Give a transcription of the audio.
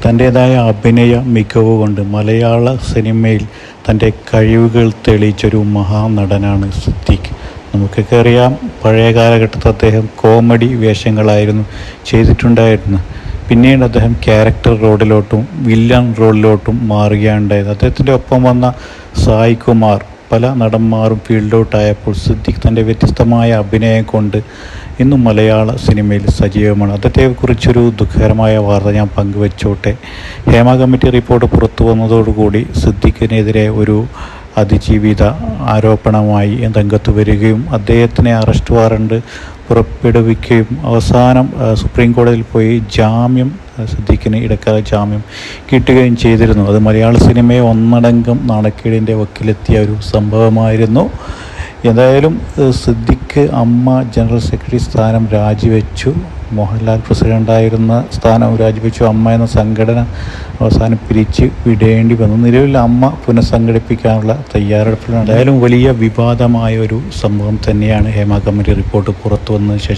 തൻ്റേതായ അഭിനയ മികവ് കൊണ്ട് മലയാള സിനിമയിൽ തൻ്റെ കഴിവുകൾ തെളിയിച്ചൊരു മഹാനടനാണ് സിദ്ദീഖ്. നമുക്കൊക്കെ അറിയാം, പഴയ കാലഘട്ടത്തിൽ അദ്ദേഹം കോമഡി വേഷങ്ങളായിരുന്നു ചെയ്തിട്ടുണ്ടായിരുന്നത്. പിന്നീട് അദ്ദേഹം ക്യാരക്ടർ റോളിലോട്ടും വില്ലൻ റോളിലോട്ടും മാറുകയുണ്ടായത്. അദ്ദേഹത്തിൻ്റെ ഒപ്പം വന്ന സായ് കുമാർ, പല നടന്മാരും ഫീൽഡ് ഔട്ടായപ്പോൾ സിദ്ദീഖ് തൻ്റെ വ്യത്യസ്തമായ അഭിനയം കൊണ്ട് ഇന്നും മലയാള സിനിമയിൽ സജീവമാണ്. അദ്ദേഹത്തെക്കുറിച്ചൊരു ദുഃഖകരമായ വാർത്ത ഞാൻ പങ്കുവെച്ചോട്ടെ. ഹേമ കമ്മിറ്റി റിപ്പോർട്ട് പുറത്തു വന്നതോടുകൂടി സിദ്ദീഖിനെതിരെ ഒരു അതിജീവിത ആരോപണമായി രംഗത്ത് വരികയും അദ്ദേഹത്തിനെ അറസ്റ്റ് വാറണ്ട് പുറപ്പെടുവിക്കുകയും അവസാനം സുപ്രീം കോടതിയിൽ പോയി ജാമ്യം, സിദ്ദീഖിന് ഇടക്കാല ജാമ്യം കിട്ടുകയും ചെയ്തിരുന്നു. അത് മലയാള സിനിമയെ ഒന്നടങ്കം നാണക്കേടിൻ്റെ വക്കിലെത്തിയ ഒരു സംഭവമായിരുന്നു. എന്തായാലും സിദ്ദീഖ് അമ്മ ജനറൽ സെക്രട്ടറി സ്ഥാനം രാജിവെച്ചു. മോഹൻലാൽ പ്രസിഡൻ്റായിരുന്ന സ്ഥാനം രാജിവെച്ചു. അമ്മ എന്ന സംഘടന അവസാനം പിരിച്ച് വിടേണ്ടി വന്നു. നിലവിൽ അമ്മ പുനഃസംഘടിപ്പിക്കാനുള്ള തയ്യാറെടുപ്പിലാണ്. എന്തായാലും വലിയ വിവാദമായ ഒരു സംഭവം തന്നെയാണ് ഹേമ കമ്മിറ്റി റിപ്പോർട്ട് പുറത്തു വന്നതിന് ശേഷം